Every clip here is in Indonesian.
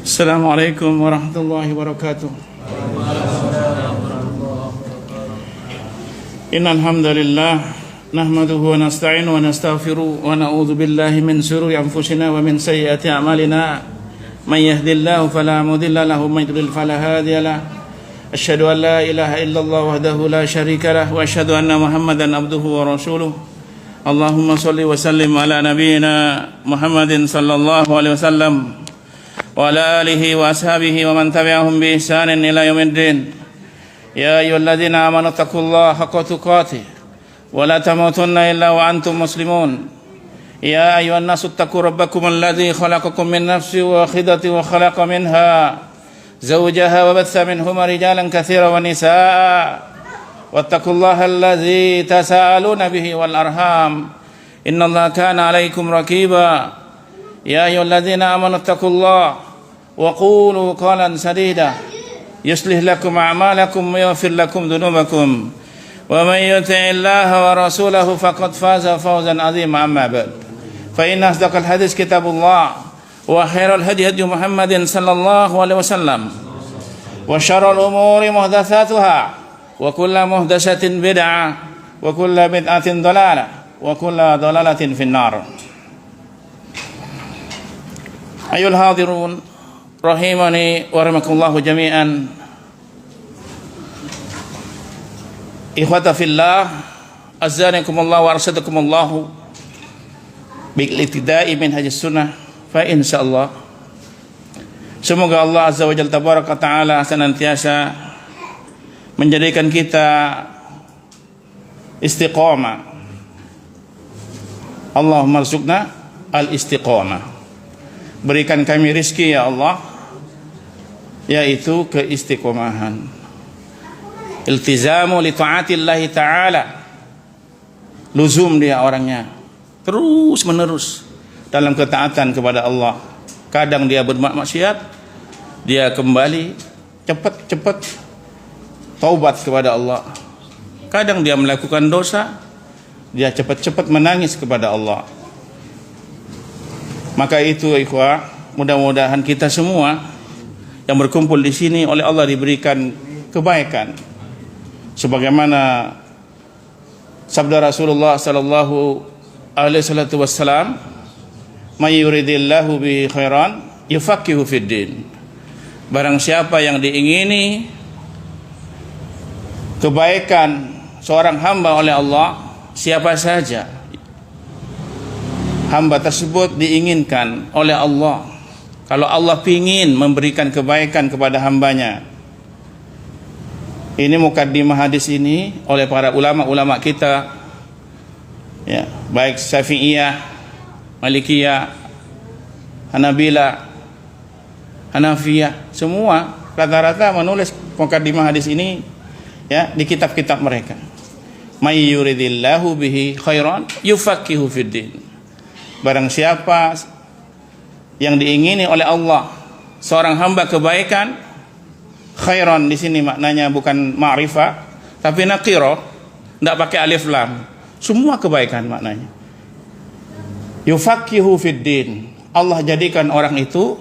Assalamualaikum warahmatullahi wabarakatuh. Innal hamdalillah nahmaduhu wa nasta'inuhu wa nastaghfiruh wa na'udzu billahi min shururi anfusina wa min sayyiati a'malina. Man yahdihillahu fala mudilla lahu wa man yudlil fala hadiya lahu. Asyhadu an la ilaha illallah wahdahu la syarika lahu wa asyhadu anna Muhammadan abduhu wa rasuluh. Allahumma shalli wa sallim ala nabiyyina Muhammadin sallallahu alaihi wasallam wa ala alihi wa ashabihi wa man tabi'ahum bi ihsanin ila yaumiddin. Ya ayyuhalladzina amanu taqullaha haqqa tuqatih wa la tamutunna illa wa antum muslimun. Ya ayyuhan nasu taqu rabbakum alladzi khalaqakum min nafsin wahidatin wa khalaqa minha zawjaha wa batha minhuma rijalan katsiran wa nisaa'a. Wattaqullaha alladzi tasaaluna bihi wal arham. Innallaha kana 'alaikum raqiba. Ya ayyuhalladzina amanu taqullaha wa qulu qawlan sadida yuslih lakum a'malakum wa yaghfir lakum dhunubakum. Wa man yuti'illaha wa rasulahu faqad faza fawzan 'azima. Amma ba'd. Fa inna asdaqal hadits kitabullah wa khairal hadi hadi Muhammadin sallallahu alaihi wasallam. Wa syarrul umuri muhdatsatuha wa kullu muhdatsatin bid'ah wa kullu bid'atin dhalalah wa kullu dhalalatin finnar. Ayul hadirun rahimani wa rahimakumullahu jami'an. Ikhwata fillah, azzanikumullah wa arsadakumullah bil ibtida'i min hajis sunnah. Fa insyaallah semoga Allah azza wa jalla tabaraka taala senantiasa menjadikan kita istiqamah. Allahumma rzuqna al-istiqamah. Berikan kami rizki ya Allah, yaitu keistiqomahan. Iltizamu li ta'atillahi ta'ala. Luzum dia orangnya terus menerus dalam ketaatan kepada Allah. Kadang dia bermaksiat, dia kembali cepat-cepat taubat kepada Allah. Kadang dia melakukan dosa, dia cepat-cepat menangis kepada Allah. Maka itu ikhwah, mudah-mudahan kita semua yang berkumpul di sini oleh Allah diberikan kebaikan sebagaimana sabda Rasulullah sallallahu alaihi wasallam, "May yuridillahu bi khairan yufaqihu fid din." Barang siapa yang diingini kebaikan seorang hamba oleh Allah, siapa saja hamba tersebut diinginkan oleh Allah. Kalau Allah ingin memberikan kebaikan kepada hambanya, ini mukaddimah hadis ini oleh para ulama-ulama kita, ya, baik Syafi'iyah, Malikiyah, Hanabila, Hanafiyah, semua rata-rata menulis mukaddimah hadis ini, ya, di kitab-kitab mereka. May yuridillahu bihi khairan yufaqihu fid din. Barang siapa yang diingini oleh Allah seorang hamba kebaikan, khairan di sini maknanya bukan ma'rifah tapi nakirah, tidak pakai alif lam, semua kebaikan maknanya. Yufaqihu fid din. Allah jadikan orang itu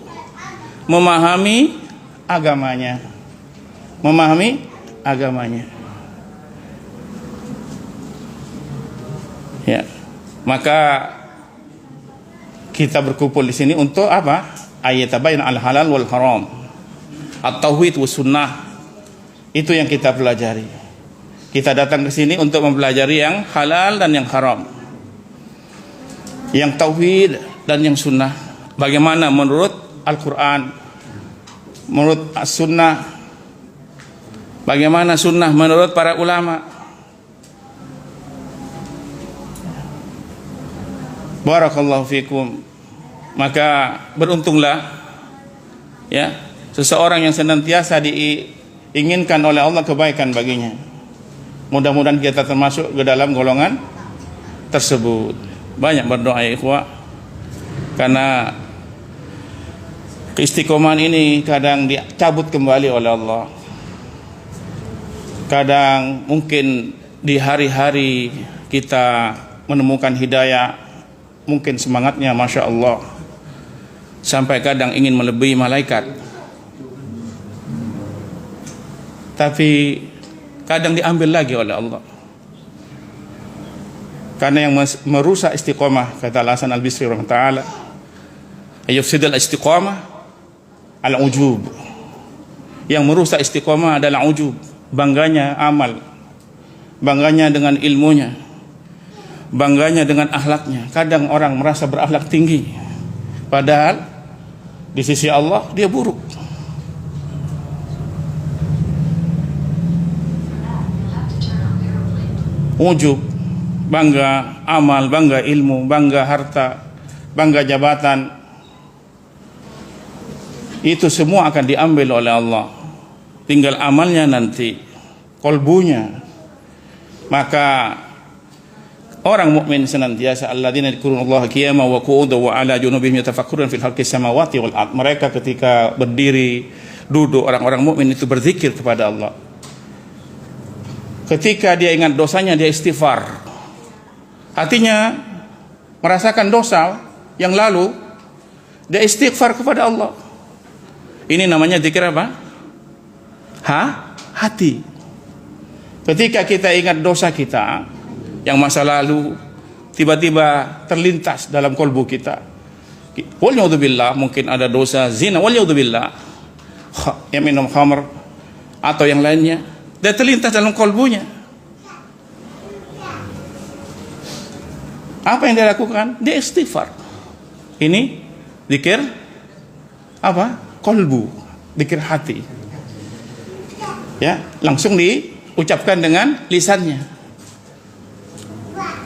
memahami agamanya. Memahami agamanya. Ya. Maka kita berkumpul di sini untuk apa? Ayatabayan al-halal wal haram. At-tauhid was sunnah. Itu yang kita pelajari. Kita datang ke sini untuk mempelajari yang halal dan yang haram. Yang tauhid dan yang sunnah. Bagaimana menurut Al-Quran, menurut as-sunnah, bagaimana sunnah menurut para ulama. Barakallahu fikum. Maka beruntunglah, ya, seseorang yang senantiasa diinginkan oleh Allah kebaikan baginya. Mudah-mudahan kita termasuk ke dalam golongan tersebut. Banyak berdoa ya ikhwah, karena keistiqomahan ini kadang dicabut kembali oleh Allah. Kadang mungkin di hari-hari kita menemukan hidayah, mungkin semangatnya Masya Allah, sampai kadang ingin melebihi malaikat. Tapi kadang diambil lagi oleh Allah. Karena yang merusak istiqomah, kata Al-Hasan Al-Bisri rahimahullah, yufsidul istiqomah al-ujub. Yang merusak istiqomah adalah ujub, bangganya amal, bangganya dengan ilmunya, bangganya dengan akhlaknya. Kadang orang merasa berakhlak tinggi, padahal di sisi Allah dia buruk. Ujub, bangga amal, bangga ilmu, bangga harta, bangga jabatan, itu semua akan diambil oleh Allah. Tinggal amalnya nanti, kolbunya. Maka orang mukmin senantiasa alladzina yadhkurunallaha qiyaman wa qu'udan wa 'ala junubihim yatafakkuruna fil khalqis samawati wal ard. Mereka ketika berdiri, duduk, orang-orang mukmin itu berzikir kepada Allah. Ketika dia ingat dosanya, dia istighfar. Hatinya merasakan dosa yang lalu, dia istighfar kepada Allah. Ini namanya zikir apa? Hati. Ketika kita ingat dosa kita yang masa lalu, tiba-tiba terlintas dalam kolbu kita, waliyadzubillah, mungkin ada dosa zina, waliyadzubillah, yang minum khamr atau yang lainnya, dia terlintas dalam kolbunya. Apa yang dia lakukan? Dia istighfar. Ini zikir apa? Kolbu, zikir hati. Ya, langsung diucapkan dengan lisannya.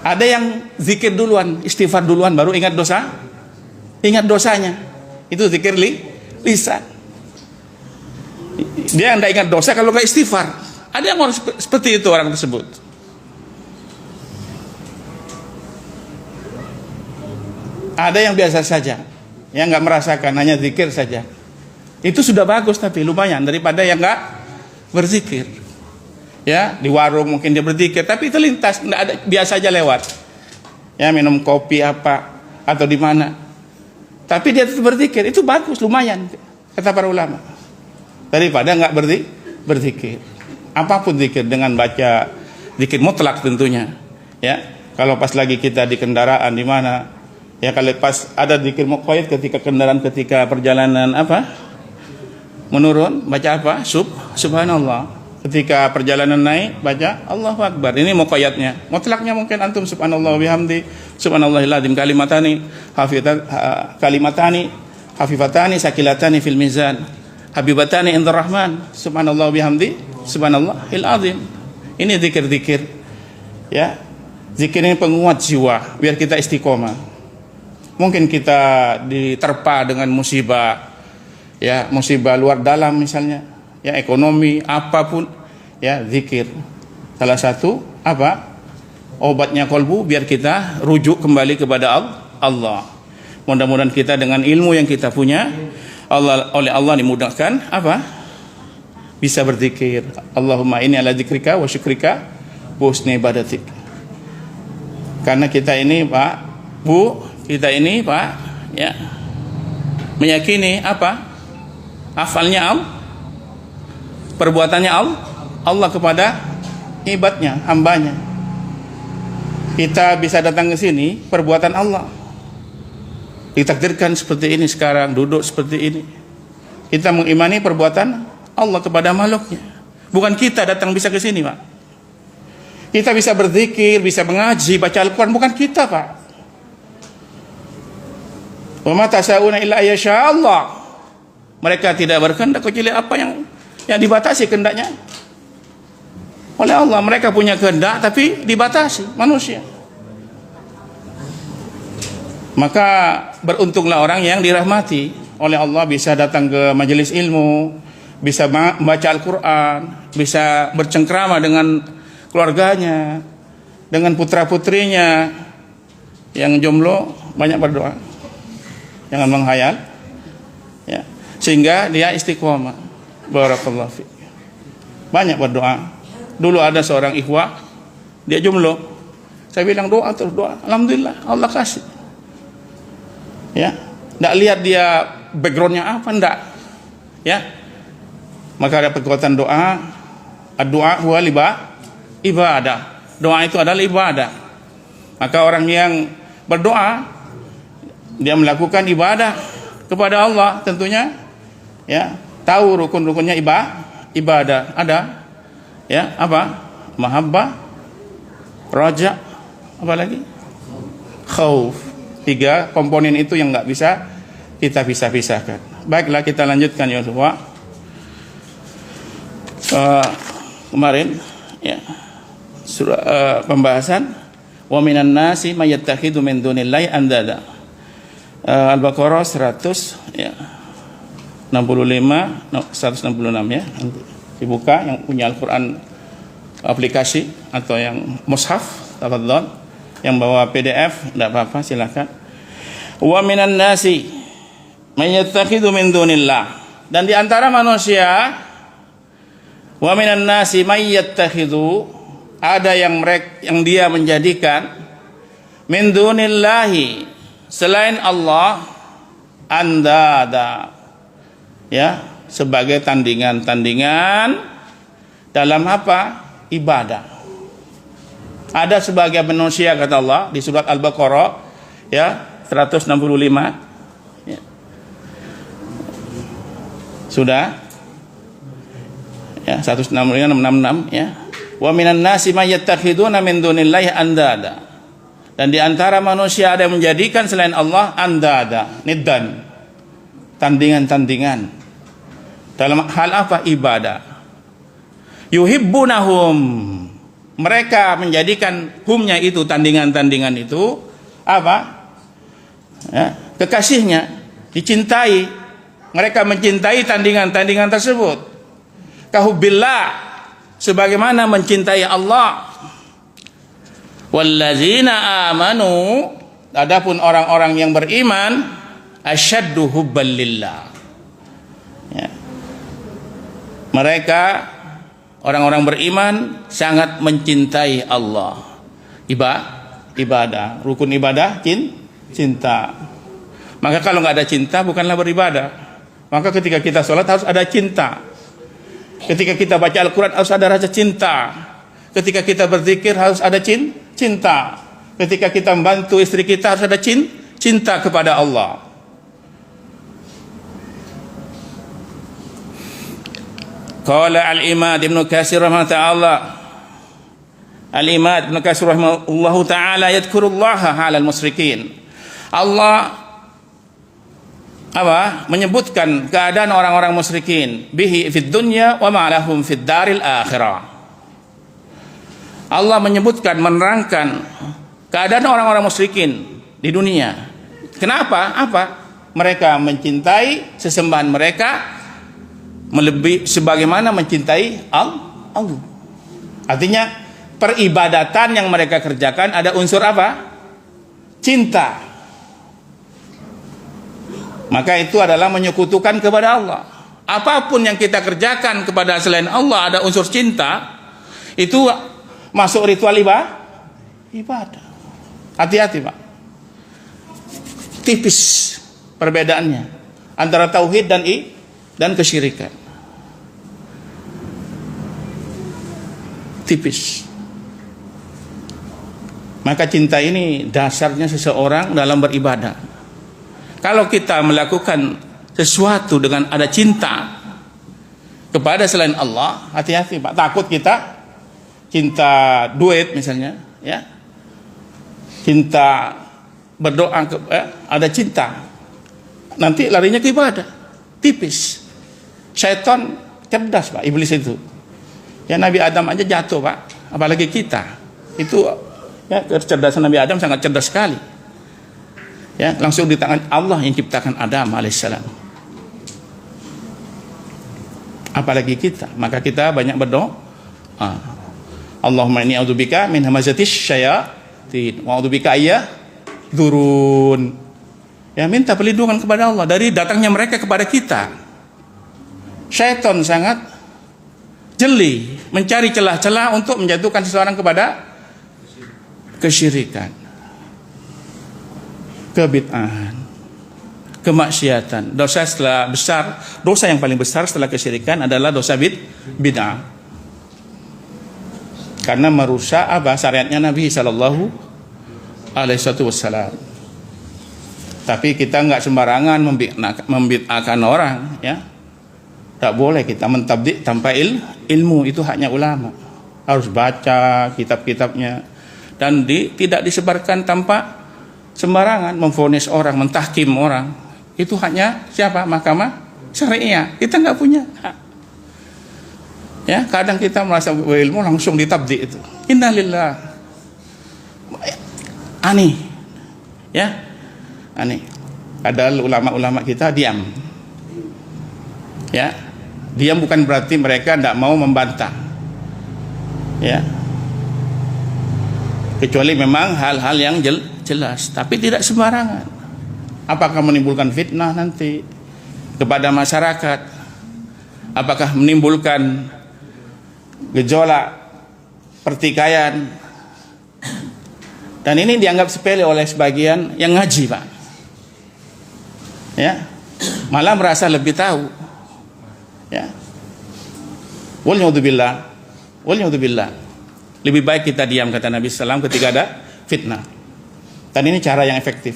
Ada yang zikir duluan, istighfar duluan, baru ingat dosa, ingat dosanya. Itu zikir lisan. Dia tidak ingat dosa kalau nggak istighfar. Ada yang orang seperti itu, orang tersebut. Ada yang biasa saja, yang nggak merasakan, hanya zikir saja. Itu sudah bagus, tapi lumayan daripada yang nggak berzikir. Ya, di warung mungkin dia berzikir, tapi terlintas, nggak ada, biasa aja lewat. Ya, minum kopi apa atau di mana. Tapi dia tetap berzikir, itu bagus, lumayan, kata para ulama. Daripada nggak berzikir. Apapun zikir, dengan baca zikir mutlak tentunya. Ya, kalau pas lagi kita di kendaraan di mana, ya kalau pas ada zikir muqayyad ketika kendaraan, ketika perjalanan apa? Menurun, baca apa? Subhanallah. Ketika perjalanan naik, baca Allahu Akbar. Ini muqayyadnya. Mutlaknya mungkin antum subhanallah bihamdi, subhanallahil azim, kalimatani hafifatani sakilatani fil mizan, habibatani indar rahman, subhanallah bihamdi, subhanallahil azim. Ini zikir-zikir, ya. Zikir ini penguat jiwa biar kita istiqomah. Mungkin kita diterpa dengan musibah, ya, musibah luar dalam misalnya, ya, ekonomi, apapun, ya, zikir salah satu apa? Obatnya kolbu, biar kita rujuk kembali kepada Allah. Mudah-mudahan kita dengan ilmu yang kita punya, oleh Allah dimudahkan apa? Bisa berzikir. Allahumma inni ala dzikrika wa syukrika wa husni ibadatik. Karena kita ini, Pak, Bu, kita ini, Pak, ya, meyakini apa? Afalnya perbuatannya Allah kepada ibadnya, hambanya. Kita bisa datang ke sini, perbuatan Allah. Ditakdirkan seperti ini sekarang, duduk seperti ini. Kita mengimani perbuatan Allah kepada makhluknya. Bukan kita datang bisa ke sini, Pak. Kita bisa berzikir, bisa mengaji, baca Al-Quran, bukan kita, Pak. Wa ma tasyauna illa ayyasha Allah. Mereka tidak berkehendak kecuali apa yang dibatasi kehendaknya oleh Allah. Mereka punya kehendak tapi dibatasi manusia. Maka beruntunglah orang yang dirahmati oleh Allah, bisa datang ke majelis ilmu, bisa membaca Al-Quran, bisa bercengkrama dengan keluarganya, dengan putra-putrinya. Yang jomblo banyak berdoa, jangan menghayal, ya, sehingga dia istiqomah. Barakallahu fiik. Banyak berdoa. Dulu ada seorang ikhwah, dia jomblo. Saya bilang doa terus doa. Alhamdulillah Allah kasih. Ya, Tidak lihat dia backgroundnya apa, enggak. Ya, maka ada perkuatan doa. Doa huwa ibadah. Doa itu adalah ibadah. Maka orang yang berdoa, dia melakukan ibadah kepada Allah tentunya. Ya, tahu rukun-rukunnya ibadah. Ada, ya, apa? Mahabbah, raja, apa lagi? Khauf. 3 komponen itu yang nggak bisa kita pisah-pisahkan. Baiklah, kita lanjutkan ya semua. Kemarin ya pembahasan wa minan nasi may yattakhidhu min dunillahi andada. Al-Baqarah 100 ya 65 166 ya. Nanti dibuka yang punya Al-Qur'an aplikasi atau yang mushaf, tafadhol. Yang bawa PDF tidak apa-apa, silakan. Wa minan nasi may yattakhidhu min dunillah. Dan di antara manusia, wa minan nasi may yattakhidhu, ada yang dia menjadikan min dunillahi, selain Allah, andada, ya, sebagai tandingan-tandingan dalam apa? Ibadah. Ada sebagian manusia, kata Allah di surat Al-Baqarah ya 165 ya. Sudah ya 165 ya. Wa minan nasi may yattakhiduna min dunillahi andada. Dan di antara manusia ada yang menjadikan selain Allah andada, niddan, tandingan-tandingan. Dalam hal apa? Ibadah. Yuhibbunahum, mereka menjadikan humnya itu, tandingan-tandingan itu apa? Ya, kekasihnya, dicintai. Mereka mencintai tandingan-tandingan tersebut. Kahubbillah, sebagaimana mencintai Allah. Wallazina amanu, adapun orang-orang yang beriman, asyaddu hubban lillah. Ya. Mereka orang-orang beriman sangat mencintai Allah. Ibadah, rukun ibadah, cinta. Maka kalau nggak ada cinta, bukanlah beribadah. Maka ketika kita sholat harus ada cinta. Ketika kita baca Al-Quran harus ada rasa cinta. Ketika kita berzikir harus ada cinta. Ketika kita membantu istri kita harus ada cinta kepada Allah. Qala al-Imad Ibn Katsir rahimahullah. Al-Imad Ibn Katsir rahimahullah taala yadhkurullaha 'alal musyrikin. Allah menyebutkan keadaan orang-orang musyrikin bihi fid dunya wa ma lahum fid daril akhirah. Allah menyebutkan, menerangkan keadaan orang-orang musyrikin di dunia. Kenapa? Apa? Mereka mencintai sesembahan mereka melebihi sebagaimana mencintai Allah. Artinya peribadatan yang mereka kerjakan ada unsur apa? Cinta. Maka itu adalah menyekutukan kepada Allah. Apapun yang kita kerjakan kepada selain Allah ada unsur cinta, itu masuk ritual ibadah. Hati-hati, Pak. Tipis perbedaannya antara tauhid dan kesyirikan. Tipis. Maka cinta ini dasarnya seseorang dalam beribadah. Kalau kita melakukan sesuatu dengan ada cinta kepada selain Allah, hati-hati, Pak. Takut kita cinta duit misalnya, ya. Cinta berdoa ada cinta. Nanti larinya ke ibadah. Tipis. Syaitan cerdas, Pak, iblis itu. Ya, Nabi Adam aja jatuh, Pak. Apalagi kita. Itu ya, kecerdasan Nabi Adam sangat cerdas sekali. Ya, langsung di tangan Allah yang ciptakan Adam alaihissalam. Apalagi kita. Maka kita banyak berdoa. Allahumma inni a'udzubika min hamazatis syayatin wa a'udzubika ayyadurun. Ya, minta perlindungan kepada Allah dari datangnya mereka kepada kita. Syaitan sangat jeli mencari celah-celah untuk menjatuhkan seseorang kepada kesyirikan, kebid'ahan. kemaksiatan. Dosa setelah besar, dosa yang paling besar setelah kesyirikan adalah dosa bid'ah. Karena merusak apa? Syariatnya Nabi sallallahu alaihi wasallam. Tapi kita nggak sembarangan membid'ahkan orang, ya. Tak boleh kita mentabdik tanpa ilmu, itu haknya ulama. Harus baca kitab-kitabnya dan tidak disebarkan tanpa sembarangan, memvonis orang, mentahkim orang. Itu haknya siapa? Mahkamah syariah. Kita nggak punya hak. Ya, kadang kita merasa berilmu langsung ditabdik itu. Innalillah. Aneh. Ya. Aneh. Padahal ulama-ulama kita diam. Ya. Diam bukan berarti mereka tidak mau membantah. Ya. Kecuali memang hal-hal yang jelas, tapi tidak sembarangan. Apakah menimbulkan fitnah nanti kepada masyarakat? Apakah menimbulkan gejolak pertikaian? Dan ini dianggap sepele oleh sebagian yang ngaji, Pak. Ya, malah merasa lebih tahu. Ya, waliyadzubillah. Lebih baik kita diam, kata Nabi SAW, ketika ada fitnah. Dan ini cara yang efektif.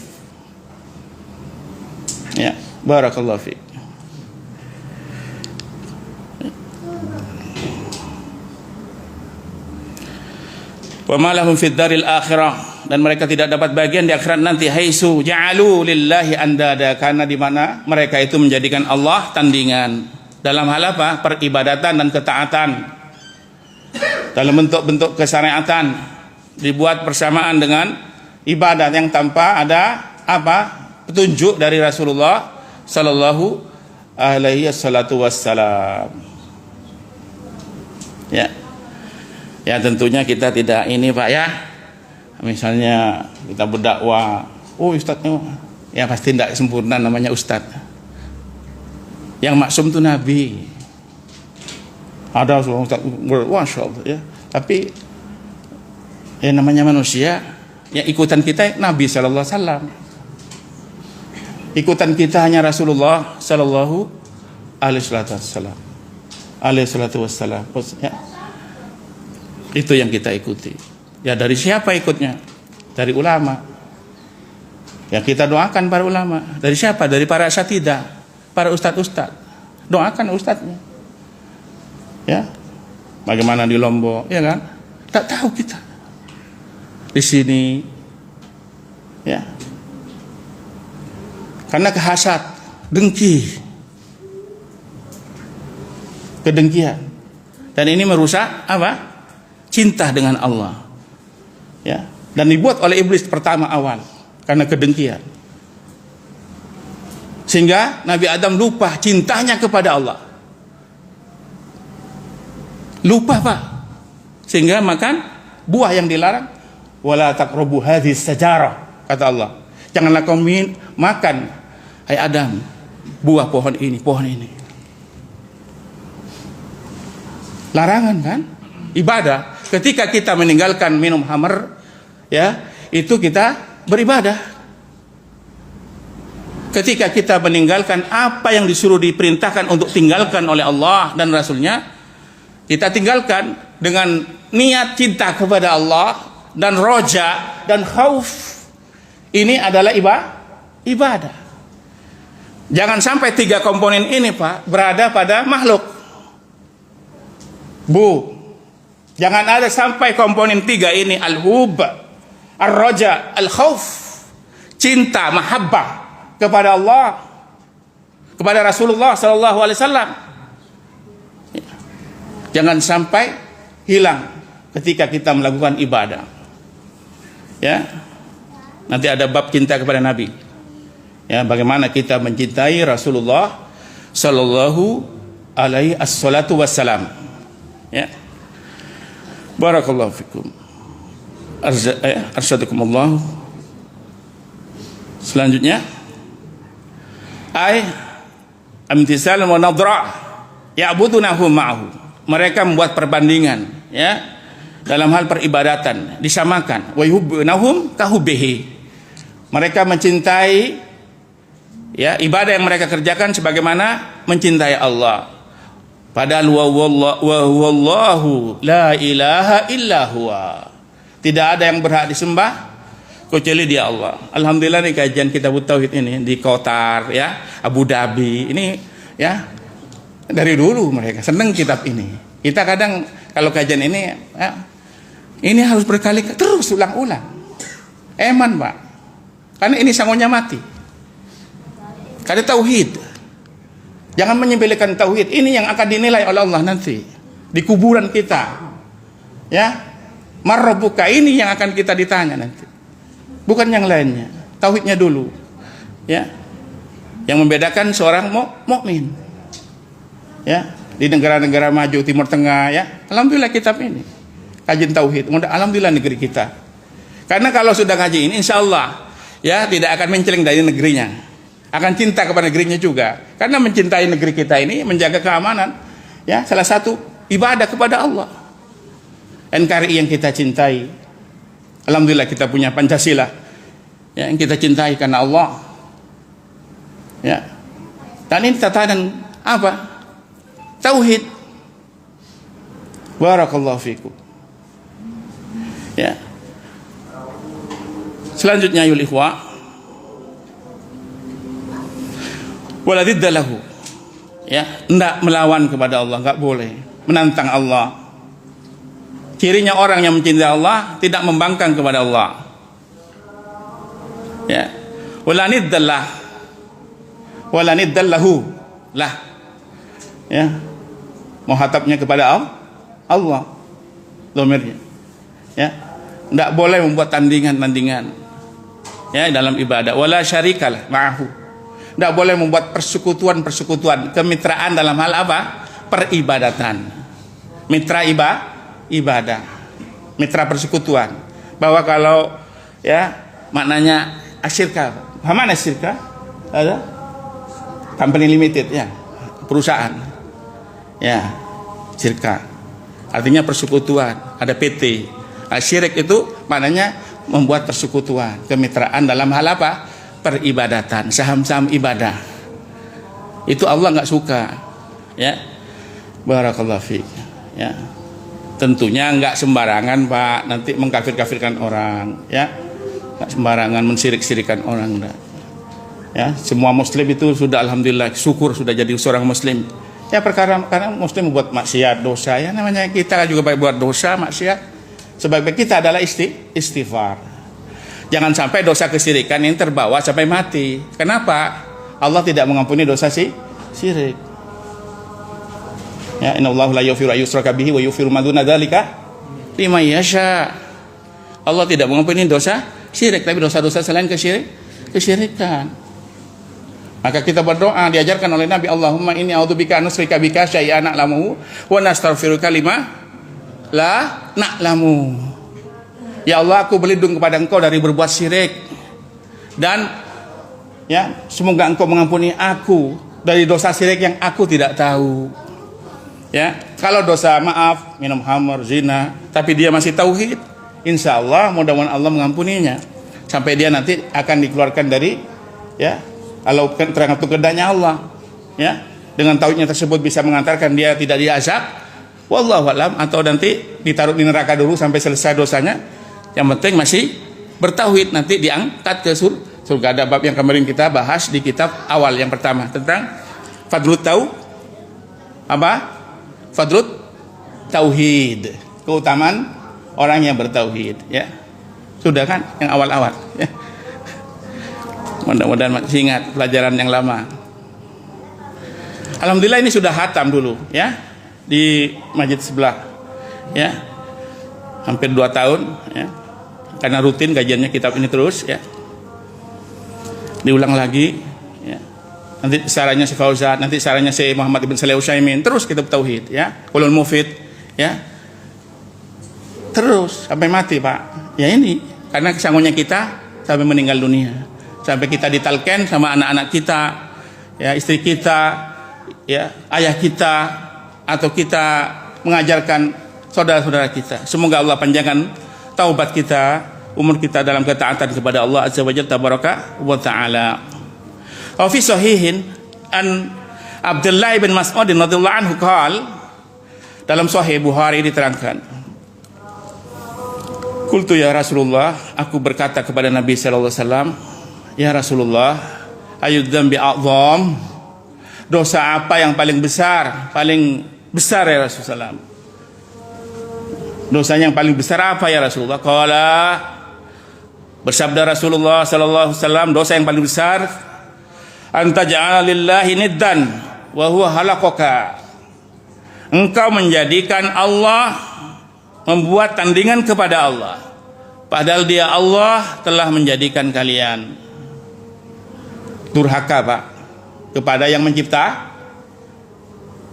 Ya, barakallahu fiik. Wa ma lahum fid daril akhirah, dan mereka tidak dapat bagian di akhirat nanti. Haitsu ja'alu lillahi andada, karena di mana mereka itu menjadikan Allah tandingan dalam hal apa? Peribadatan dan ketaatan. Dalam bentuk-bentuk kesyariatan dibuat bersamaan dengan ibadat yang tanpa ada apa? Petunjuk dari Rasulullah sallallahu alaihi wasallam. Ya. Ya, tentunya kita tidak ini, Pak, ya. Misalnya kita berdakwah, oh ustadznya ya pasti tidak sempurna, namanya ustadz. Yang maksum itu Nabi. Ada seorang ustadz, masya Allah, ya. Tapi ya namanya manusia, ya ikutan kita Nabi sallallahu alaihi wasallam. Ikutan kita hanya Rasulullah sallallahu alaihi wasallam. Ya. Itu yang kita ikuti. Ya, dari siapa ikutnya? Dari ulama. Ya, kita doakan para ulama. Dari siapa? Dari para asatidzah, para ustadz. Doakan ustadznya. Ya. Bagaimana di Lombok, ya kan? Tak tahu kita. Di sini, ya. Karena kehasad, dengki, kedengkian. Dan ini merusak apa? Cinta dengan Allah. Ya. Dan dibuat oleh iblis pertama awal karena kedengkian. Sehingga Nabi Adam lupa cintanya kepada Allah. Lupa, Pak. Sehingga makan buah yang dilarang. Wala taqrabu hadhihi sajarah, kata Allah. Janganlah kau makan, hai Adam, buah pohon ini. Larangan kan? Ibadah. Ketika kita meninggalkan minum khamr, ya, itu kita beribadah. Ketika kita meninggalkan apa yang disuruh diperintahkan untuk tinggalkan oleh Allah dan Rasulnya, kita tinggalkan dengan niat cinta kepada Allah dan roja dan khauf. Ini adalah ibadah. Jangan sampai tiga komponen ini, Pak, berada pada makhluk. Jangan ada sampai komponen tiga ini, al-hub, ar-roja, al-khauf, cinta, mahabbah kepada Allah, kepada Rasulullah sallallahu alaihi wasallam. Jangan sampai hilang ketika kita melakukan ibadah. Ya. Nanti ada bab cinta kepada Nabi. Ya, bagaimana kita mencintai Rasulullah sallallahu alaihi wasallam. Ya. Barakallahu fikum. Arsyadakumullah. Selanjutnya, amtisal wa nadra ya'budunahu ma'ahu. Mereka membuat perbandingan, ya, dalam hal peribadatan, disamakan. Wa yuhibbunahum kahubbihi. Mereka mencintai, Ya, ibadah yang mereka kerjakan sebagaimana mencintai Allah. Padahal wa huwallahu la ilaha illa huwa. Tidak ada yang berhak disembah kecuali Dia Allah. Alhamdulillah nih kajian kitab tauhid ini di Qatar ya, Abu Dhabi. Ini ya dari dulu mereka senang kitab ini. Kita kadang kalau kajian ini ya, ini harus berkali-kali terus ulang-ulang. Eman, Pak. Karena ini sangonya mati. Karena tauhid. Jangan menyembelihkan tauhid. Ini yang akan dinilai oleh Allah nanti di kuburan kita. Ya. Marrabbuka, ini yang akan kita ditanya nanti. Bukan yang lainnya. Tauhidnya dulu. Ya. Yang membedakan seorang mukmin. Ya, di negara-negara maju Timur Tengah ya. Alhamdulillah kitab ini. Kajian tauhid. Alhamdulillah negeri kita. Karena kalau sudah ngaji ini insyaallah ya tidak akan menceleng dari negerinya. Akan cinta kepada negerinya juga. Karena mencintai negeri kita ini, menjaga keamanan, ya salah satu ibadah kepada Allah. NKRI yang kita cintai, alhamdulillah kita punya Pancasila, ya, yang kita cintai karena Allah. Ya, dan ini tatanan apa? Tauhid. Barakallahu fikum. Ya. Selanjutnya ayol ikhwah, waladiddalahu, ya, hendak melawan kepada Allah, enggak boleh menantang Allah. Cirinya orang yang mencintai Allah tidak membangkang kepada Allah. Ya, walaniddallahu lah, ya, muhatabnya kepada Allah, domirnya, ya, enggak boleh membuat tandingan-tandingan, ya, dalam ibadah. Wala syarikalah ma'ahu. Tidak boleh membuat persekutuan, kemitraan dalam hal apa? Peribadatan. Mitra ibadah. Mitra persekutuan. Bahwa kalau ya maknanya asyirka. Mana asyirka? Ada company limited ya, perusahaan. Ya, syirka. Artinya persekutuan, ada PT. Syirik itu maknanya membuat persekutuan, kemitraan dalam hal apa? Peribadatan, saham-saham ibadah. Itu Allah nggak suka. Ya. Barakallahu fiik. Ya. Tentunya nggak sembarangan, Pak, nanti mengkafir-kafirkan orang, ya. Nggak sembarangan mensirik-sirikan orang, enggak. Ya, semua muslim itu sudah alhamdulillah syukur sudah jadi seorang muslim. Ya, karena muslim membuat maksiat, dosa, ya namanya kita juga baik buat dosa, maksiat. Sebab kita adalah istighfar. Jangan sampai dosa kesyirikan ini terbawa sampai mati. Kenapa? Allah tidak mengampuni dosa syirik. Ya, innallaha la yaghfiru ayyushraka bihi wa yaghfiru ma duna dzalika liman yasha. Allah tidak mengampuni dosa syirik, tapi dosa-dosa selain kesyirikan. Maka kita berdoa diajarkan oleh Nabi, Allahumma inni a'udzubika an nusyrika bika syai'an na'lamuhu wa nastaghfiruka lima la na'lamu. Ya Allah, aku berlindung kepada Engkau dari berbuat syirik, dan ya semoga Engkau mengampuni aku dari dosa syirik yang aku tidak tahu. Ya, kalau dosa maaf, minum khamr, zina, tapi dia masih tauhid, insya Allah mudah-mudahan Allah mengampuninya sampai dia nanti akan dikeluarkan dari ya kalau terang kehendaknya Allah. Ya, dengan tauhidnya tersebut bisa mengantarkan dia tidak diazab, wallahu alam, atau nanti ditaruh di neraka dulu sampai selesai dosanya. Yang penting masih bertauhid, nanti diangkat ke surga. Ada bab yang kemarin kita bahas di kitab awal yang pertama tentang fadlut tauhid, keutamaan orang yang bertauhid, ya. Sudah kan yang awal-awal, ya. Mudah-mudahan masih ingat pelajaran yang lama. Alhamdulillah ini sudah hatam dulu, ya, di masjid sebelah, ya, hampir 2 tahun, ya. Karena rutin kajiannya kitab ini terus, ya, diulang lagi, ya. Nanti sarannya Syekh Fauzan, nanti sarannya Syekh Muhammad Ibn Shalih Utsaimin, terus kitab tauhid, ya, Qaulul Mufid, ya, terus sampai mati, Pak. Ya ini karena kesangunya kita sampai meninggal dunia, sampai kita ditalken sama anak-anak kita, ya, istri kita, ya, ayah kita, atau kita mengajarkan saudara-saudara kita. Semoga Allah panjangkan taubat kita, umur kita dalam ketaatan kepada Allah Azza wa Jalla tabaraka wa taala. Wa fi sahihin an Abdullah bin Mas'ud radhiyallahu anhu qala, dalam Sahih Bukhari diterangkan, qultu ya Rasulullah, aku berkata kepada Nabi sallallahu alaihi wasallam, ya Rasulullah, ayyud dzambi a'dzam, dosa apa yang paling besar? Paling besar ya Rasulullah. Dosanya yang paling besar apa ya Rasulullah? Qala, bersabda Rasulullah sallallahu alaihi wasallam, dosa yang paling besar anta ja'ala lillahi niddan wa huwa halaqaka, engkau menjadikan Allah, membuat tandingan kepada Allah, padahal dia Allah telah menjadikan kalian. Durhaka Pak kepada yang mencipta,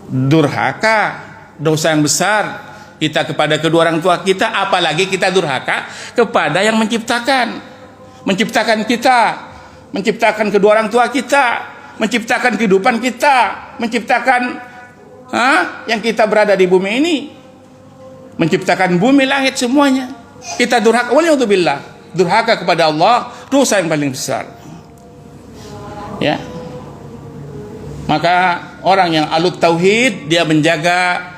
durhaka, dosa yang besar kita kepada kedua orang tua kita, apalagi kita durhaka kepada yang menciptakan kita, menciptakan kedua orang tua kita, menciptakan kehidupan kita, menciptakan yang kita berada di bumi ini, menciptakan bumi, langit, semuanya. Kita durhaka, waliyadzubillah, durhaka kepada Allah, dosa yang paling besar. Ya. Maka orang yang alut tauhid, dia menjaga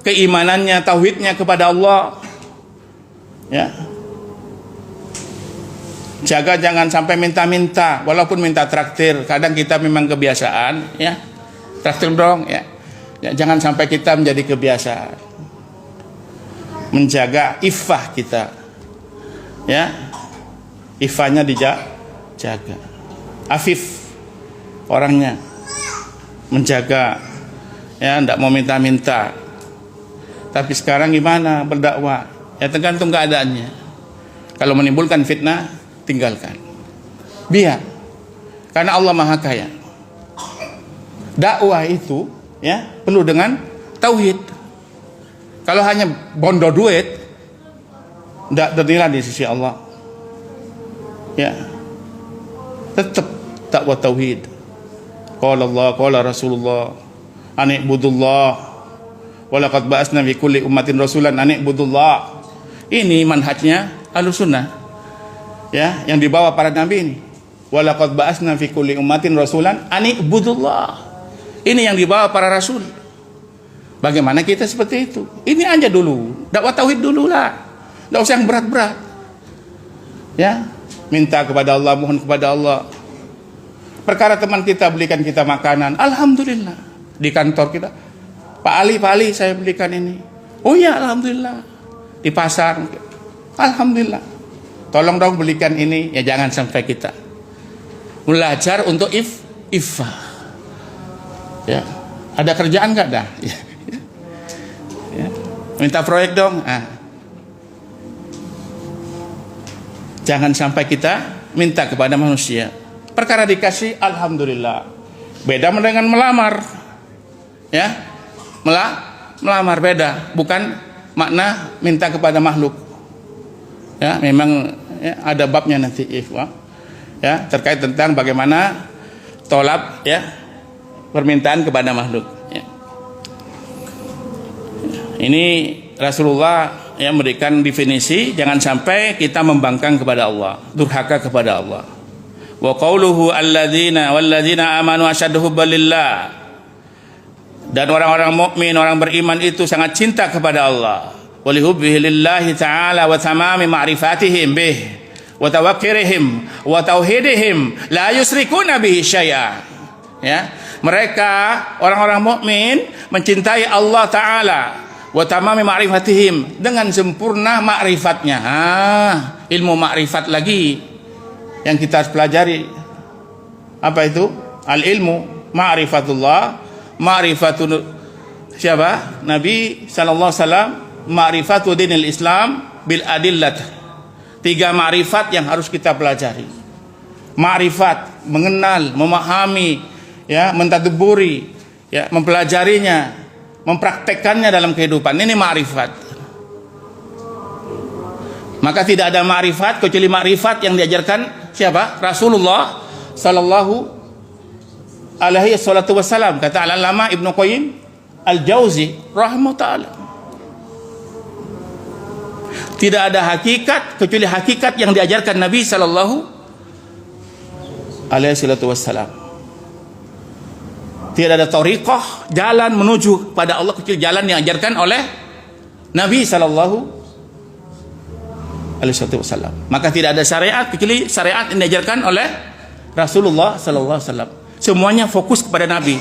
keimanannya, tauhidnya kepada Allah. Ya. Jaga jangan sampai minta-minta, walaupun minta traktir, kadang kita memang kebiasaan, ya. Traktir dong, ya. Ya, jangan sampai kita menjadi kebiasaan. Menjaga iffah kita. Ya. Iffahnya dijaga. Afif orangnya. Menjaga, ya, tidak mau minta-minta. Tapi sekarang gimana berdakwah? Ya tergantung keadaannya. Kalau menimbulkan fitnah, tinggalkan. Biar, karena Allah Maha Kaya. Dakwah itu, ya, penuh dengan tauhid. Kalau hanya bondo duit, tidak bernilai di sisi Allah. Ya, tetap dakwah tauhid. Qala Allah, qala Rasulullah, ani'budullah, walaqad ba'asna fi kulli ummatin rasulan ani'budullah. Ini manhajnya Ahlussunnah, ya, yang dibawa para nabi ini. Walaqad ba'asna fi kulli ummatin rasulan ani'budullah. Ini yang dibawa para rasul. Bagaimana kita seperti itu? Ini aja dulu, dakwah tauhid dulu lah. Enggak usah yang berat-berat. Ya, minta kepada Allah, mohon kepada Allah. Perkara teman kita belikan kita makanan, alhamdulillah. Di kantor kita, Pak Ali saya belikan ini. Oh ya, alhamdulillah. Di pasar, alhamdulillah. Tolong dong belikan ini. Ya jangan sampai kita belajar untuk iffah. Ya, ada kerjaan nggak dah? Ya. Minta proyek dong. Jangan sampai kita minta kepada manusia. Perkara dikasih, alhamdulillah. Beda dengan melamar, ya, melamar beda. Bukan makna minta kepada makhluk. Ya, memang, ya, ada babnya nanti, ya, terkait tentang bagaimana tolab, ya, permintaan kepada makhluk. Ya. Ini Rasulullah yang memberikan definisi, jangan sampai kita membangkang kepada Allah, durhaka kepada Allah. Wa qauluhu walladzina amanu asyaddu hubban lillah, dan orang-orang mukmin, orang beriman itu sangat cinta kepada Allah. Wa lihubbihi lillahi ta'ala wa tamami ma'rifatihim bih wa tawakkirihim wa tauhidihim la yusyrikuna bihi syai'a. Ya, mereka orang-orang mukmin mencintai Allah Ta'ala wa tamami ma'rifatihim, dengan sempurna ma'rifatnya. Ilmu ma'rifat lagi yang kita harus pelajari. Apa itu? Al-ilmu ma'rifatullah, ma'rifatu siapa? Nabi sallallahu alaihi wasallam, ma'rifatu dinil Islam bil adillat. 3 ma'rifat yang harus kita pelajari. Ma'rifat, mengenal, memahami, ya, mentadabburi, ya, mempelajarinya, mempraktekkannya dalam kehidupan. Ini ma'rifat. Maka tidak ada ma'rifat kecuali ma'rifat yang diajarkan siapa? Rasulullah sallallahu alaihi wasallam. Kata Al-Allamah Ibnu Qayyim Al-Jauzi rahimahullah ta'ala, tidak ada hakikat kecuali hakikat yang diajarkan Nabi sallallahu alaihi wasallam. Tidak ada thariqah, jalan menuju pada Allah kecuali jalan yang diajarkan oleh Nabi sallallahu alaihi wasallam. Maka tidak ada syariat kecuali syariat yang diajarkan oleh Rasulullah sallallahu alaihi wasallam. Semuanya fokus kepada Nabi.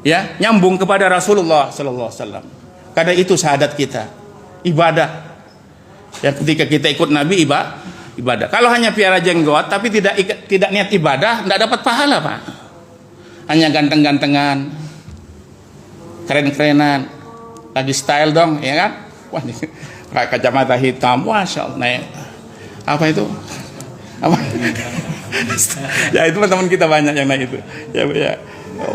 Ya, nyambung kepada Rasulullah sallallahu alaihi wasallam. Karena itu syahadat kita, ibadah. Ya, ketika kita ikut Nabi ibadah. Kalau hanya piara jenggot tapi tidak niat ibadah, tidak dapat pahala, Pak. Hanya ganteng-gantengan, keren-kerenan, lagi style dong, ya kan? Wah, pakai kacamata hitam, masya Allah. Nah, apa itu? Apa? Ya itu teman kita banyak yang naik itu. Ya.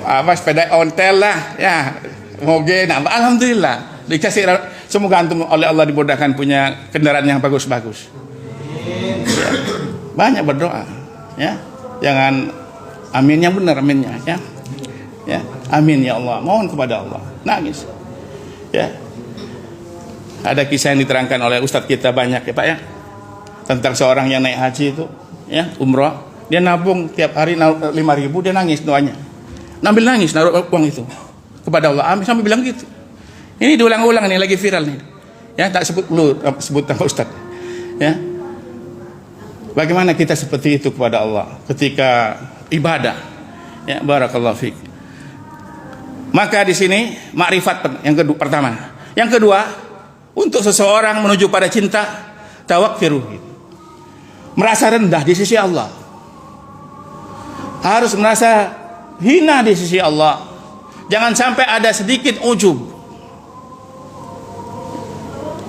Apa sepeda ontel lah, ya. Moge, nah, alhamdulillah. Dikasih, semoga antum oleh Allah dimudahkan punya kendaraan yang bagus-bagus. Ya. Banyak berdoa, ya. Jangan aminnya benar, aminnya, ya. Ya, amin ya Allah. Mohon kepada Allah. Nangis. Ya. Ada kisah yang diterangkan oleh ustadz kita banyak ya Pak ya. Tentang seorang yang naik haji itu, ya, umrah. Dia nabung tiap hari 5.000, dia nangis doanya. Nabil nangis naruh uang itu kepada Allah. Amin sampai bilang gitu. Ini diulang-ulang nih, lagi viral nih. Ya, tak sebut nama ustadz. Ya. Bagaimana kita seperti itu kepada Allah ketika ibadah? Ya, barakallahu fiik. Maka di sini makrifat yang kedua pertama. Yang kedua, untuk seseorang menuju pada cinta, tawakkiru. Merasa rendah di sisi Allah. Harus merasa hina di sisi Allah. Jangan sampai ada sedikit ujub,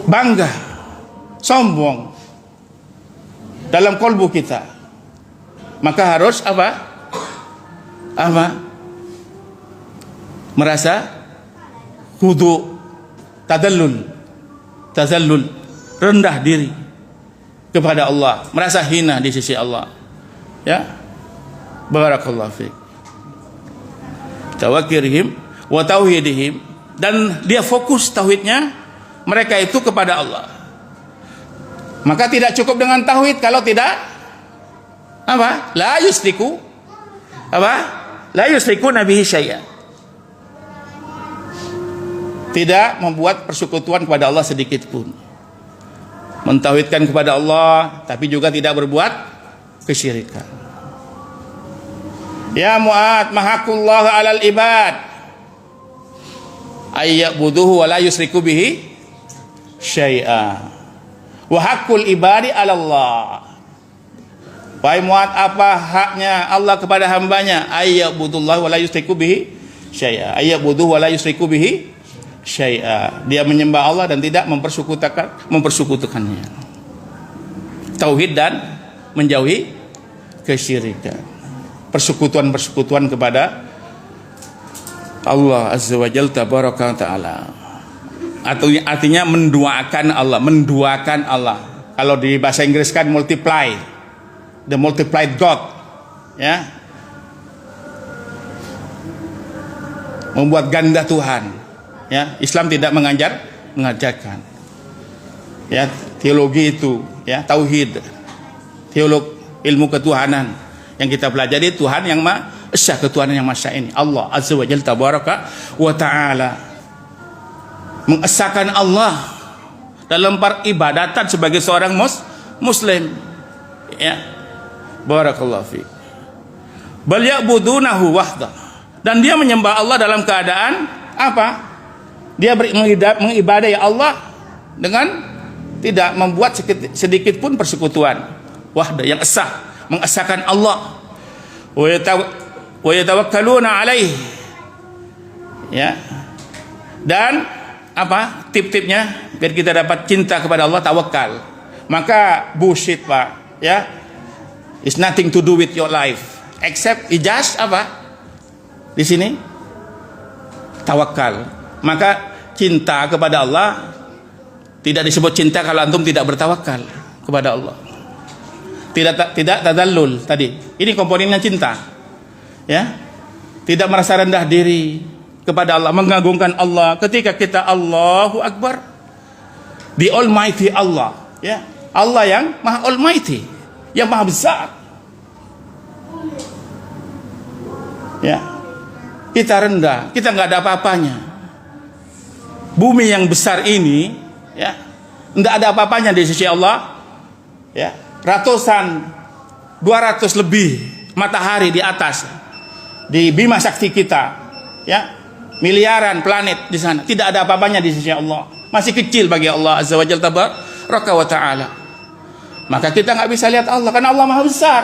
bangga, sombong dalam kalbu kita. Maka harus apa? Merasa khudu, tazallul, rendah diri kepada Allah, merasa hina di sisi Allah. Ya, barakallahu fiik. Tawakkirihim wa tauhidihim, dan dia fokus tauhidnya mereka itu kepada Allah. Maka tidak cukup dengan tauhid kalau tidak apa? La yusriku nabihi syai'an. Tidak membuat persekutuan kepada Allah sedikit pun. Mentauhidkan kepada Allah tapi juga tidak berbuat kesyirikan. Ya Mu'ad, mahakullahu alal ibad ayyabuduhu wa la yusriku bihi syai'a wa haqqul ibadi ala Allah. Wahai Mu'ad, apa haknya Allah kepada hambanya? Ayyabudullah wa la yusriku bihi syai'a. Ayyabuduhu wa la yusriku bihi syai'a. Dia menyembah Allah dan tidak mempersekutukannya. Tauhid dan menjauhi kesyirikan. Persekutuan kepada Allah Azza wa Jalla tabaraka wa taala. Artinya menduakan Allah. Kalau di bahasa Inggris kan multiply. The multiplied God. Ya. Membuat ganda Tuhan. Ya, Islam tidak mengajarkan. Ya, teologi itu, ya, tauhid. Ilmu ketuhanan yang kita pelajari, Tuhan yang Maha Esa, ketuhanan yang Maha ini, Allah Azza wa Jalla tabaraka wa taala. Mengesahkan Allah dalam peribadatan sebagai seorang muslim. Ya. Barakallahu fiik. Bal ya'budunahu wahda. Dan dia menyembah Allah dalam keadaan apa? Dia mengibadahi Allah dengan tidak membuat sedikit pun persekutuan. Wahda, yang esah, mengesahkan Allah. Wa yatawakkaluna alaihi. Ya. Dan apa? Tip-tipnya biar kita dapat cinta kepada Allah, tawakal. Maka bullshit, Pak, ya. It's nothing to do with your life except just apa? Di sini tawakal. Maka cinta kepada Allah tidak disebut cinta kalau antum tidak bertawakal kepada Allah. Tidak tadallul tadi. Ini komponennya cinta. Ya. Tidak merasa rendah diri kepada Allah, mengagungkan Allah ketika kita Allahu Akbar. The Almighty Allah, ya. Allah yang Maha Almighty, yang Maha besar. Ya. kita rendah, kita nggak ada apa-apanya. Bumi yang besar ini, ya, nggak ada apa-apanya di sisi Allah. Ya, ratusan, 200 lebih matahari di atas, di Bima Sakti kita, ya, miliaran planet di sana, tidak ada apa-apanya di sisi Allah. Masih kecil bagi Allah Azza wa Jalla tabaraka wa ta'ala. Maka kita nggak bisa lihat Allah karena Allah Maha Besar.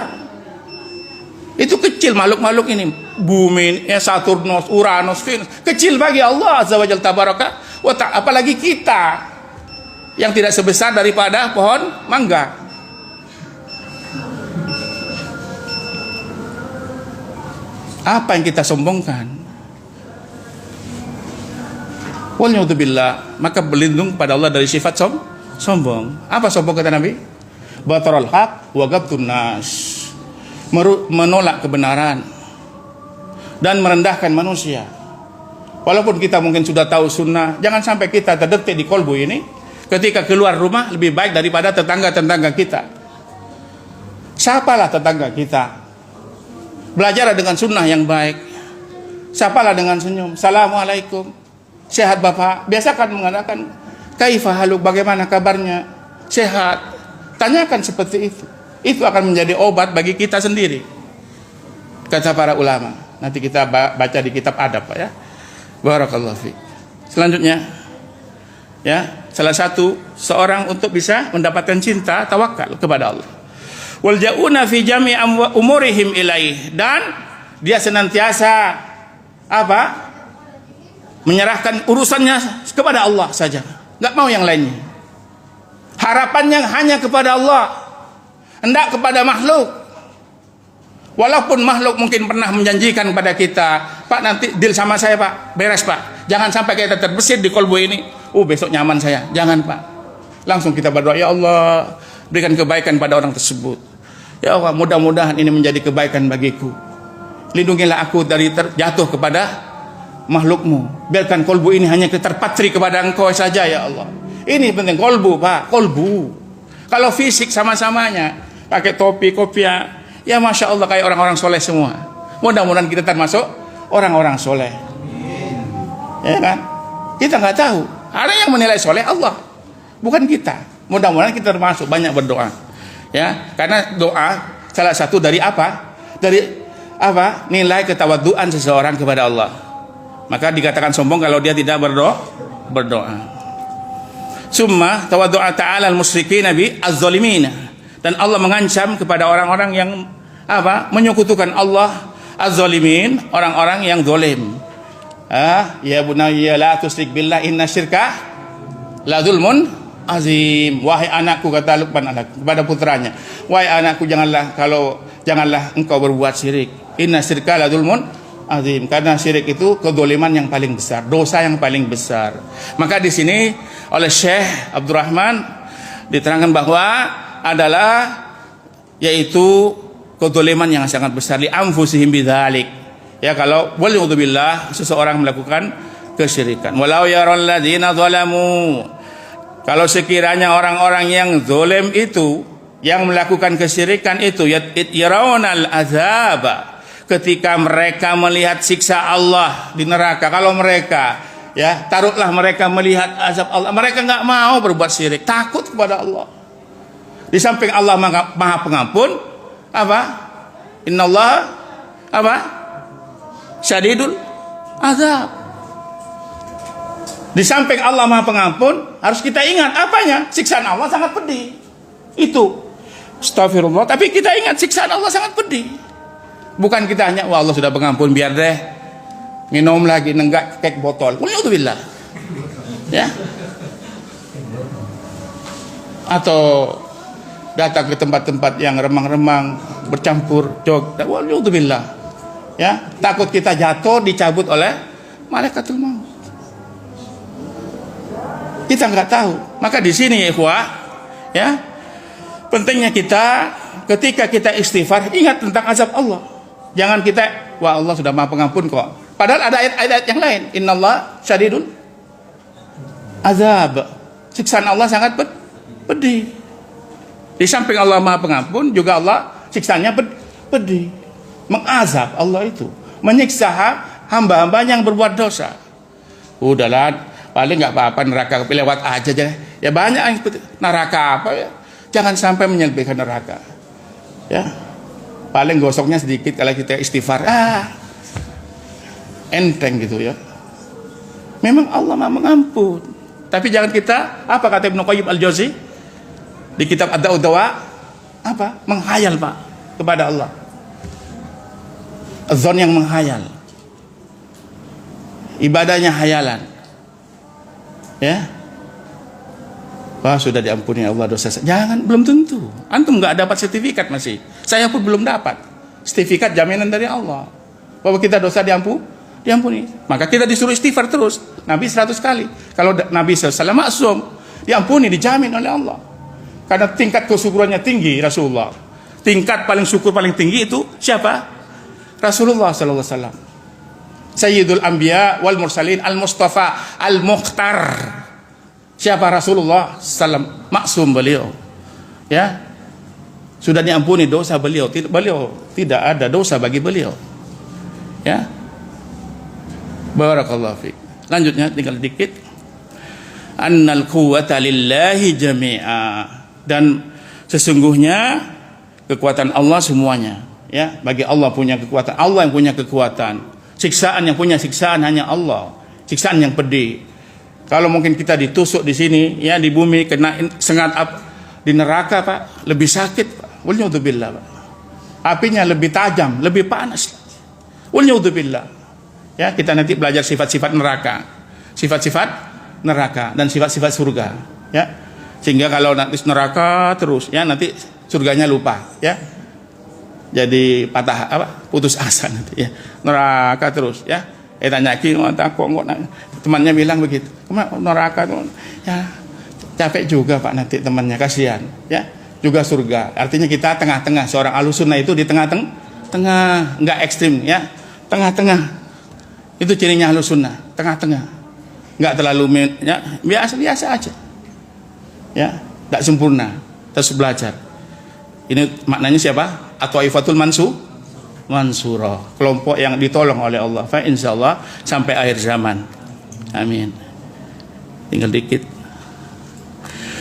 Itu kecil makhluk-makhluk ini, bumi, ya, Saturnus, Uranus, Venus, kecil bagi Allah Azza wa Jalla tabaraka wa ta'ala. Apalagi kita yang tidak sebesar daripada pohon mangga. Apa yang kita sombongkan? Waliyadzubillah. Maka berlindung pada Allah dari sifat sombong. Apa sombong kata Nabi? Batarul haq wa ghabtun nas. Menolak kebenaran dan merendahkan manusia. Walaupun kita mungkin sudah tahu sunnah, jangan sampai kita terdetik di kolbu ini ketika keluar rumah lebih baik daripada tetangga-tetangga kita. Sapalah tetangga kita, belajar dengan sunnah yang baik. Sapalah dengan senyum, assalamualaikum, sehat bapak. Biasakan mengatakan kaifa haluk, bagaimana kabarnya, sehat. Tanyakan seperti itu. Itu akan menjadi obat bagi kita sendiri, kata para ulama. Nanti kita baca di kitab adab, Pak, ya. Barakallahu fiik. Selanjutnya, ya, salah satu seorang untuk bisa mendapatkan cinta, tawakal kepada Allah. Wal ja'una fi jami' umurihim ilaih, dan dia senantiasa apa? Menyerahkan urusannya kepada Allah saja, nggak mau yang lainnya. Harapannya hanya kepada Allah, hendak kepada makhluk. Walaupun makhluk mungkin pernah menjanjikan kepada kita, Pak, nanti deal sama saya, Pak, beres, Pak, jangan sampai kita terbesit di kolbu ini, besok nyaman saya. Jangan, Pak. Langsung kita berdoa, ya Allah, berikan kebaikan pada orang tersebut. Ya Allah, mudah-mudahan ini menjadi kebaikan bagiku. Lindungilah aku dari terjatuh kepada makhlukmu. Biarkan kolbu ini hanya terpatri kepada Engkau saja, ya Allah. Ini penting, kolbu, Pak, kolbu. Kalau fisik sama-samanya pakai topi, kopiah, ya masya Allah kayak orang-orang soleh semua. Mudah-mudahan kita termasuk orang-orang soleh. Ya kan? Kita nggak tahu. Ada yang menilai soleh Allah, bukan kita. Mudah-mudahan kita termasuk, banyak berdoa. Ya, karena doa salah satu dari apa? Dari apa? Nilai ketawaduan seseorang kepada Allah. Maka dikatakan sombong kalau dia tidak berdoa. Summa tawaddu'a ta'ala al-musyrikin bi az-zalimin. Dan Allah mengancam kepada orang-orang yang apa? Menyekutukan Allah, az-zalimin, orang-orang yang zalim. Ya bunayya la tusyrik billah inna syirka la dzulmun azim. Wahai anakku, kata Luqman kepada putranya, wahai anakku, janganlah engkau berbuat syirik. Inna syirka la dzulmun azim, karena syirik itu kedzaliman yang paling besar, dosa yang paling besar. Maka di sini oleh Syekh Abdurrahman diterangkan bahwa adalah yaitu kedzaliman yang sangat besar, li anfusihim bidzalik. Ya, kalau waliyadzubillah seseorang melakukan kesyirikan. Walau yaral ladzina zalamu, kalau sekiranya orang-orang yang zalim itu yang melakukan kesyirikan itu yarawunal azaba, ketika mereka melihat siksa Allah di neraka, kalau mereka, ya, taruhlah mereka melihat azab Allah, mereka nggak mau berbuat syirik, takut kepada Allah. Di samping Allah Maha Pengampun, apa? Innallaha apa? Syadidul azab. Di samping Allah Maha Pengampun, harus kita ingat apanya? Siksaan Allah sangat pedih. Itu astagfirullah, tapi kita ingat siksaan Allah sangat pedih. Bukan kita hanya, wah Allah sudah pengampun, biar deh minum lagi, nenggak kek botol. Waliyadzubillah. Ya. Atau datang ke tempat-tempat yang remang-remang, bercampur jog. Waliyadzubillah. Ya, takut kita jatuh dicabut oleh malaikatul maut. Kita nggak tahu. Maka di sini, ikhwah, ya, pentingnya kita ketika kita istighfar ingat tentang azab Allah. Jangan kita, wah Allah sudah Maha Pengampun kok. Padahal ada ayat-ayat yang lain. Innallaha syadidul azab. Siksaan Allah sangat pedih. Di samping Allah Maha Pengampun, juga Allah siksanya pedih. Mengazab Allah itu, menyiksa hamba-hambanya yang berbuat dosa. Udahlah, paling nggak apa-apa, neraka lewat aja. Ya banyak yang seperti neraka apa ya. Jangan sampai menyelebihkan neraka. Ya, paling gosoknya sedikit kalau kita istighfar. Enteng gitu ya. Memang Allah Maha Mengampun. Tapi jangan kita, apa kata Ibnu Qayyim Al-Jauzi di kitab Ad-Dawa, apa? Menghayal, Pak, kepada Allah. Zon yang menghayal. Ibadahnya hayalan. Ya. Wah, sudah diampuni Allah dosa. Jangan, belum tentu. Antum nggak dapat sertifikat masih. Saya pun belum dapat sertifikat jaminan dari Allah bahwa kita dosa diampuni. Maka kita disuruh istighfar terus. Nabi 100 kali. Kalau Nabi SAW maksum, diampuni, dijamin oleh Allah. Karena tingkat kesyukurannya tinggi Rasulullah. Tingkat paling syukur paling tinggi itu siapa? Rasulullah SAW. Sayyidul Anbiya wal Mursalin al-Mustafa al-Mukhtar. Siapa? Rasulullah SAW. Maksum beliau. Ya. Sudah diampuni dosa beliau. Beliau tidak ada dosa bagi beliau. Ya. Barakallahu fiik. Lanjutnya tinggal dikit. Annal quwwata lillahi jami'a. Dan sesungguhnya kekuatan Allah semuanya. Ya, bagi Allah punya kekuatan. Allah yang punya kekuatan. Siksaan yang punya siksaan hanya Allah. Siksaan yang pedih. Kalau mungkin kita ditusuk di sini, ya di bumi, kena sengat di neraka, Pak, lebih sakit, Pak. Waliyadzubillah, Pak. Apinya lebih tajam, lebih panas. Waliyadzubillah. Ya, kita nanti belajar sifat-sifat neraka. Sifat-sifat neraka dan sifat-sifat surga, ya. Sehingga kalau nanti neraka terus, ya nanti surganya lupa, ya. Jadi putus asa nanti, ya. Neraka terus, ya. Tanya lagi, temannya bilang begitu. Neraka tuh, ya capek juga, Pak, nanti temannya, kasihan, ya. Juga surga. Artinya kita tengah-tengah. Seorang Ahlussunnah itu di tengah, enggak ekstrim, ya. Tengah-tengah. Itu cirinya Ahlussunnah, tengah-tengah. Enggak terlalu, ya, biasa-biasa aja. Ya, enggak sempurna, terus belajar. Ini maknanya siapa? At-Thaifatul Mansurah, kelompok yang ditolong oleh Allah. Fa insyaallah sampai akhir zaman. Amin. Tinggal dikit.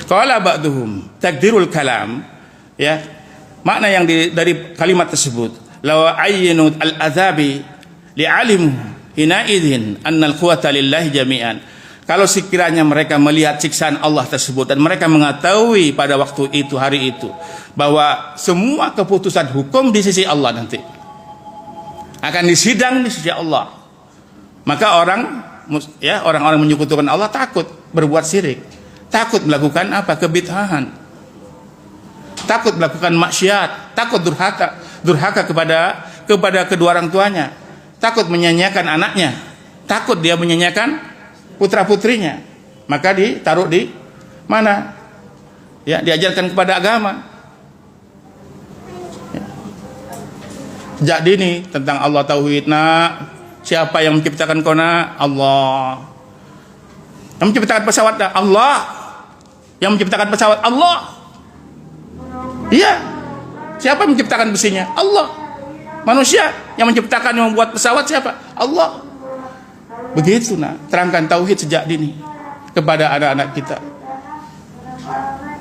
Qala ba'duhum takdirul kalam, ya. Makna yang dari kalimat tersebut, law ayyinu al-adzabi li'alimu hina idzin annal quwwata lillahi jami'an. Kalau sekiranya mereka melihat siksaan Allah tersebut dan mereka mengetahui pada waktu itu, hari itu, bahwa semua keputusan hukum di sisi Allah nanti akan disidang di sisi Allah, maka orang-orang menyekutukan Allah takut berbuat syirik, takut melakukan kebid'ahan, takut melakukan maksiat, takut durhaka kepada kedua orang tuanya, takut menyanyiakan anaknya, takut dia menyanyiakan putra-putrinya, maka ditaruh di mana? Ya, diajarkan kepada agama. Sejak dini tentang Allah tauhid. Siapa yang menciptakan kau, nak? Allah. Yang menciptakan pesawat, Allah. Yang menciptakan pesawat, Allah. Iya. Siapa yang menciptakan besinya? Allah. Manusia yang menciptakan, yang membuat pesawat siapa? Allah. Begitu, nak. Terangkan tauhid sejak dini kepada anak-anak kita.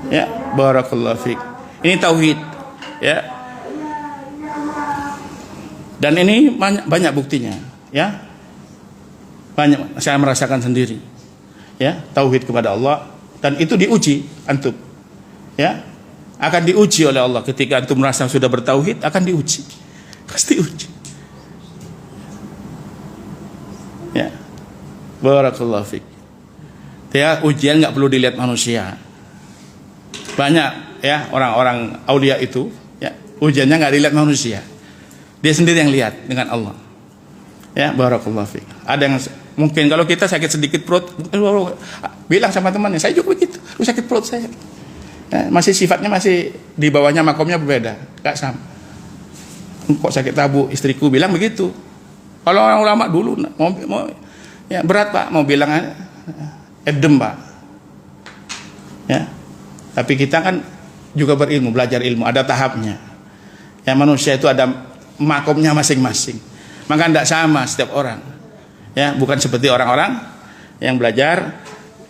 Ya, barakallahu fiik. Ini tauhid, ya. Dan ini banyak buktinya, ya. Banyak saya merasakan sendiri, ya, tauhid kepada Allah, dan itu diuji antum, ya. Akan diuji oleh Allah ketika antum merasa sudah bertauhid, akan diuji. Pasti uji. Ya. Barakallahu fiik. Ya, ujian nggak perlu dilihat manusia. Banyak, ya, orang-orang aulia itu, ya, ujiannya nggak dilihat manusia. Dia sendiri yang lihat dengan Allah. Ya, barakallahu fiik. Ada yang mungkin kalau kita sakit sedikit perut, bilang sama temannya, saya juga begitu, sakit perut saya. Ya, masih sifatnya masih di bawahnya, makomnya berbeda, enggak sama. Kok sakit tabu, istriku bilang begitu. Kalau orang ulama dulu mau ya berat, Pak, mau bilang edem, Pak. Ya. Tapi kita kan juga berilmu, belajar ilmu, ada tahapnya. Ya, manusia itu ada makomnya masing-masing, maka tidak sama setiap orang. Ya, bukan seperti orang-orang yang belajar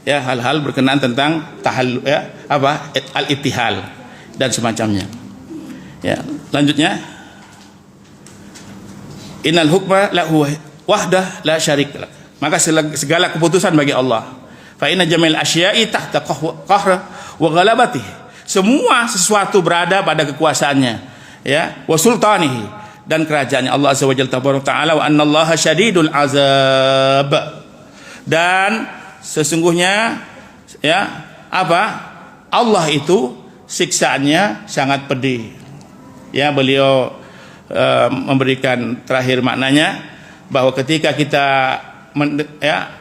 ya hal-hal berkenaan tentang tahallul ya, al-ittihal dan semacamnya. Ya, lanjutnya innal hukma lahu wahdah la syarika lah. Maka segala keputusan bagi Allah. Fa inna jamil asya'i tahta qahr wa ghalabatihi. Semua sesuatu berada pada kekuasaannya, ya, wa sultanihi, dan kerajaannya Allah Azza wa Jalla taala, wa annallaha syadidul azab. Dan sesungguhnya ya Allah itu siksaannya sangat pedih. Ya, beliau memberikan terakhir maknanya bahwa ketika kita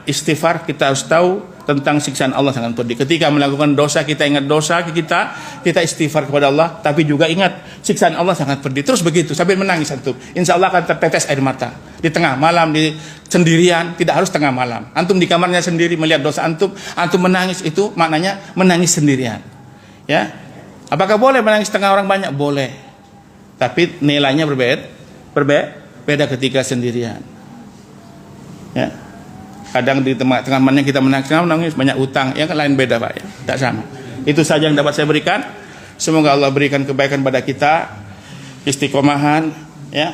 istighfar, kita harus tahu tentang siksaan Allah sangat pedih. Ketika melakukan dosa, kita ingat dosa kita istighfar kepada Allah, tapi juga ingat siksaan Allah sangat pedih. Terus begitu sambil menangis antum. Insya Allah akan tertetes air mata di tengah malam, di sendirian, tidak harus tengah malam. Antum di kamarnya sendiri melihat dosa antum menangis, itu maknanya menangis sendirian. Ya, apakah boleh menangis tengah orang banyak? Boleh, tapi nilainya berbeda ketika sendirian. Ya, kadang di tengah malamnya kita menangis banyak utang, yang lain beda Pak, ya, tidak sama. Itu saja yang dapat saya berikan. Semoga Allah berikan kebaikan pada kita, istiqomahan, ya,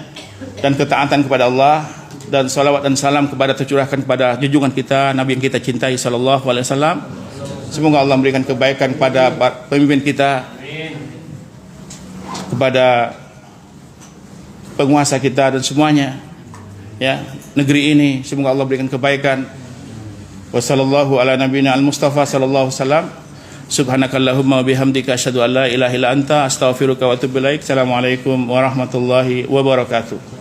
dan ketaatan kepada Allah, dan salawat dan salam tercurahkan kepada junjungan kita, Nabi yang kita cintai sallallahu alaihi wasallam. Semoga Allah memberikan kebaikan kepada pemimpin kita, kepada penguasa kita dan semuanya, ya, negeri ini. Semoga Allah berikan kebaikan. Wassallallahu ala nabiyina al-Mustafa sallallahu alaihi wasallam. Subhanakallahumma wa bihamdika asyhadu an la ilaha illa anta astaghfiruka wa atubu ilaik. Assalamualaikum warahmatullahi wabarakatuh.